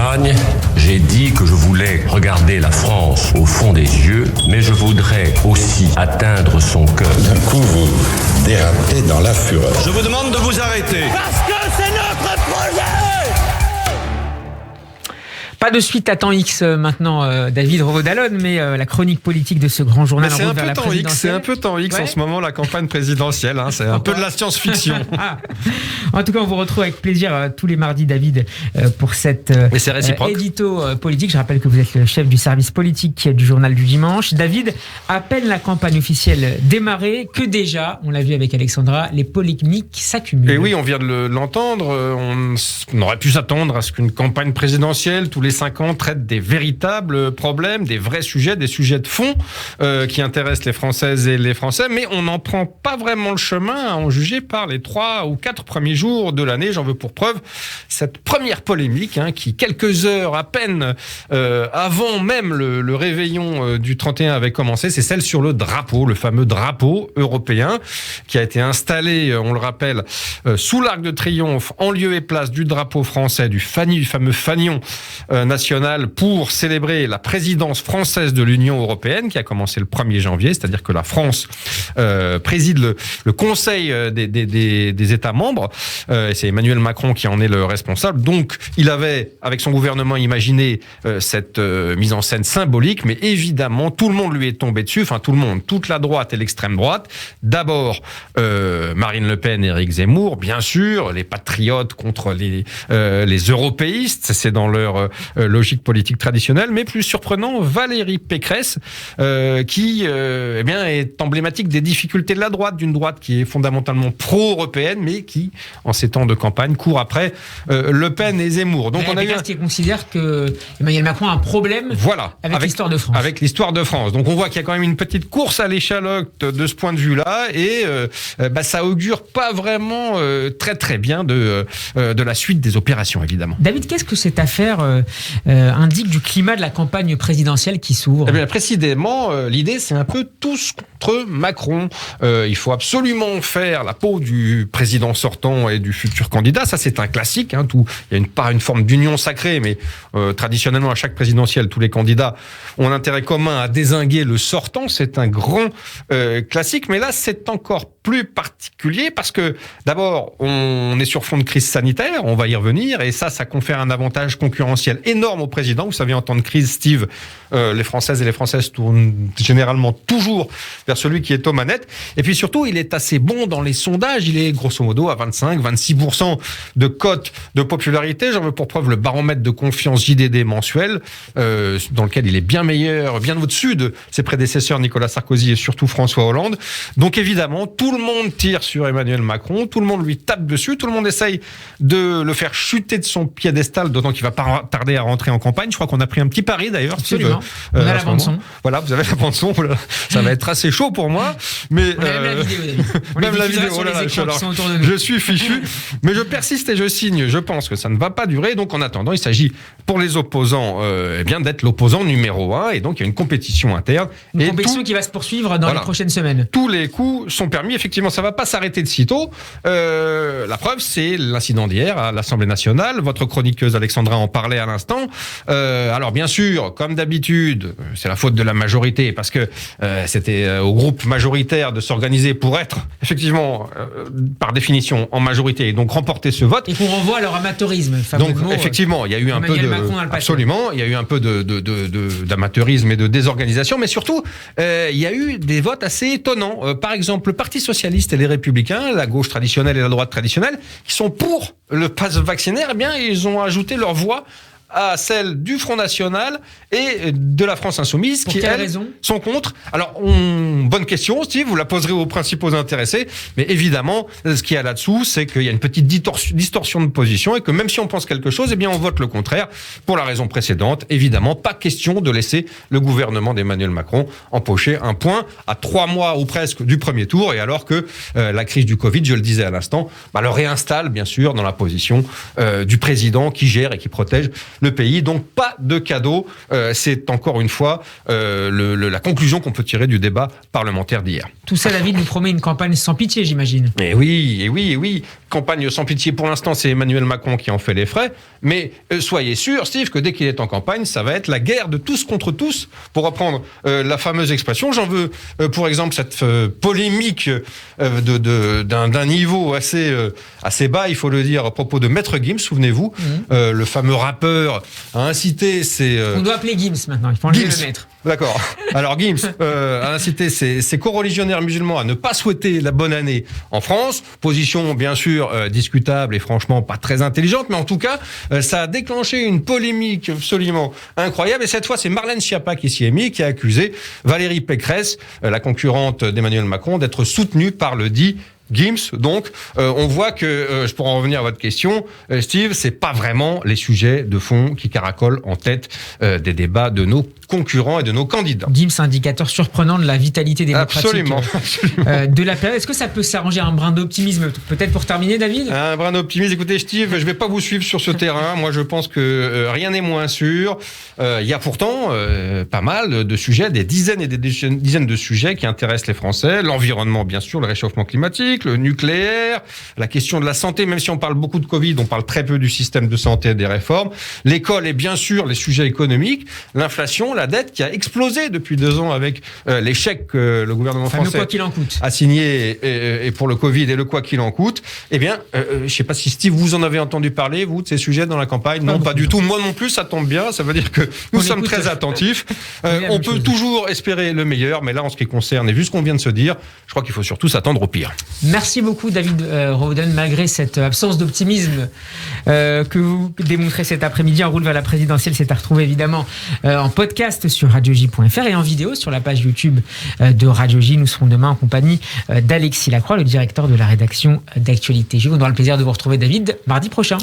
campagne, j'ai dit que je voulais regarder la France au fond des yeux, mais je voudrais aussi atteindre son cœur. D'un coup, vous dérapez dans la fureur. Je vous demande de vous arrêter. Parce que c'est notre projet! Pas de suite à temps X maintenant, David Revaud-Dallon, mais la chronique politique de ce grand journal en route vers la présidentielle. C'est un peu temps X en ce moment, la campagne présidentielle. Hein, c'est un peu de la science-fiction. En tout cas, on vous retrouve avec plaisir tous les mardis, David, pour cette édito politique. Je rappelle que vous êtes le chef du service politique du journal du dimanche. David, à peine la campagne officielle démarrée, que déjà, on l'a vu avec Alexandra, les polémiques s'accumulent. Et oui, on vient de l'entendre. On aurait pu s'attendre à ce qu'une campagne présidentielle, tous les 5 ans, traite des véritables problèmes, des vrais sujets, des sujets de fond qui intéressent les Françaises et les Français, mais on n'en prend pas vraiment le chemin à en juger par les 3 ou 4 premiers jours de l'année. J'en veux pour preuve cette première polémique qui, quelques heures à peine avant même le réveillon du 31 avait commencé, c'est celle sur le drapeau, le fameux drapeau européen qui a été installé, on le rappelle, sous l'Arc de Triomphe, en lieu et place du drapeau français, du fameux fanion national pour célébrer la présidence française de l'Union européenne qui a commencé le 1er janvier, c'est-à-dire que la France préside le Conseil des États membres, et c'est Emmanuel Macron qui en est le responsable. Donc il avait, avec son gouvernement, imaginé cette mise en scène symbolique, mais évidemment tout le monde lui est tombé dessus, enfin tout le monde, toute la droite et l'extrême droite. D'abord Marine Le Pen et Éric Zemmour, bien sûr, les patriotes contre les européistes, c'est dans leur logique politique traditionnelle, mais plus surprenant, Valérie Pécresse, qui est emblématique des difficultés de la droite, d'une droite qui est fondamentalement pro-européenne, mais qui, en ces temps de campagne, court après Le Pen et Zemmour. Donc qui considère que Emmanuel Macron a un problème avec l'histoire de France. Avec l'histoire de France. Donc on voit qu'il y a quand même une petite course à l'échalote de ce point de vue-là, et ça augure pas vraiment très très bien de la suite des opérations, évidemment. David, qu'est-ce que cette affaire indique du climat de la campagne présidentielle qui s'ouvre? Eh bien, précisément, l'idée, c'est un peu tous contre Macron. Il faut absolument faire la peau du président sortant et du futur candidat. Ça, c'est un classique. Il y a une forme d'union sacrée, mais traditionnellement, à chaque présidentielle, tous les candidats ont un intérêt commun à dézinguer le sortant. C'est un grand classique, mais là, c'est encore plus particulier parce que, d'abord, on est sur fond de crise sanitaire, on va y revenir, et ça confère un avantage concurrentiel énorme au président. Vous savez, en temps de crise, Steve, les Françaises et les Français tournent généralement toujours vers celui qui est aux manettes. Et puis surtout, il est assez bon dans les sondages. Il est grosso modo à 25-26% de cote de popularité. J'en veux pour preuve le baromètre de confiance JDD mensuel, dans lequel il est bien meilleur, bien au-dessus de ses prédécesseurs Nicolas Sarkozy et surtout François Hollande. Donc évidemment, tout le monde tire sur Emmanuel Macron, tout le monde lui tape dessus, tout le monde essaye de le faire chuter de son piédestal, d'autant qu'il va pas tarder à rentrer en campagne. Je crois qu'on a pris un petit pari d'ailleurs. Absolument. On a la bande-son. Voilà, vous avez la bande-son. Voilà. Ça va être assez chaud pour moi. Mais on a même la vidéo, David. Même la vidéo. Je suis fichu. Mais je persiste et je signe. Je pense que ça ne va pas durer. Donc en attendant, il s'agit pour les opposants d'être l'opposant numéro 1. Et donc il y a une compétition interne. Une compétition qui va se poursuivre dans les prochaines semaines. Tous les coups sont permis. Effectivement, ça ne va pas s'arrêter de sitôt. La preuve, c'est l'incident d'hier à l'Assemblée nationale. Votre chroniqueuse Alexandra en parlait à l'instant. Alors bien sûr, comme d'habitude, c'est la faute de la majorité parce que c'était au groupe majoritaire de s'organiser pour être effectivement par définition en majorité et donc remporter ce vote. Et qu'on renvoie à leur amateurisme. Donc effectivement, il y a eu un peu il y a eu un peu d'amateurisme et de désorganisation, mais surtout il y a eu des votes assez étonnants. Par exemple, le Parti socialiste et les Républicains, la gauche traditionnelle et la droite traditionnelle, qui sont pour le pass vaccinal, ils ont ajouté leur voix à celle du Front National et de la France Insoumise, pour qui, elles, sont contre. Alors, bonne question, Steve, vous la poserez aux principaux intéressés, mais évidemment, ce qu'il y a là-dessous, c'est qu'il y a une petite distorsion de position et que même si on pense quelque chose, on vote le contraire pour la raison précédente. Évidemment, pas question de laisser le gouvernement d'Emmanuel Macron empocher un point à 3 mois ou presque du premier tour, et alors que la crise du Covid, je le disais à l'instant, le réinstalle, bien sûr, dans la position du président qui gère et qui protège le pays. Donc pas de cadeau. C'est encore une fois la conclusion qu'on peut tirer du débat parlementaire d'hier. Tout ça, David, nous promet une campagne sans pitié, j'imagine. Et oui. Campagne sans pitié. Pour l'instant, c'est Emmanuel Macron qui en fait les frais. Mais soyez sûr, Steve, que dès qu'il est en campagne, ça va être la guerre de tous contre tous, pour reprendre la fameuse expression. J'en veux, pour exemple, cette polémique d'un niveau assez bas, il faut le dire, à propos de Maître Gims, souvenez-vous, le fameux rappeur a incité On doit appeler Gims maintenant, il faut enlever le maître. D'accord. Alors Gims a incité ses coreligionnaires musulmans à ne pas souhaiter la bonne année en France. Position, bien sûr, discutable et franchement pas très intelligente, mais en tout cas, ça a déclenché une polémique absolument incroyable. Et cette fois, c'est Marlène Schiappa qui s'y est mise, qui a accusé Valérie Pécresse, la concurrente d'Emmanuel Macron, d'être soutenue par le dit Gims. Donc, on voit que, pour en revenir à votre question, Steve, c'est pas vraiment les sujets de fond qui caracolent en tête des débats de nos concurrents et de nos candidats. Gims, indicateur surprenant de la vitalité démocratique Absolument. De la période. Est-ce que ça peut s'arranger un brin d'optimisme, peut-être pour terminer, David ? Un brin d'optimisme. Écoutez, Steve, je vais pas vous suivre sur ce terrain. Moi, je pense que rien n'est moins sûr. Il y a pourtant pas mal de sujets, des dizaines et des dizaines de sujets qui intéressent les Français. L'environnement, bien sûr, le réchauffement climatique, le nucléaire, la question de la santé, même si on parle beaucoup de Covid, on parle très peu du système de santé et des réformes. L'école et bien sûr les sujets économiques, l'inflation, la dette qui a explosé depuis 2 ans avec les chèques que le gouvernement français quoi qu'il en coûte a signé et pour le Covid et le quoi qu'il en coûte. Eh bien, je ne sais pas si Steve, vous en avez entendu parler, vous, de ces sujets dans la campagne. Non, pas du tout. Moi non plus, ça tombe bien. Ça veut dire que nous sommes très attentifs. On peut toujours espérer le meilleur, mais là, en ce qui concerne, et vu ce qu'on vient de se dire, je crois qu'il faut surtout s'attendre au pire. Merci beaucoup, David Rowden, malgré cette absence d'optimisme que vous démontrez cet après-midi. En route vers la présidentielle, c'est à retrouver évidemment en podcast sur radioj.fr et en vidéo sur la page YouTube de Radio J. Nous serons demain en compagnie d'Alexis Lacroix, le directeur de la rédaction d'Actualité J. On aura le plaisir de vous retrouver, David, mardi prochain.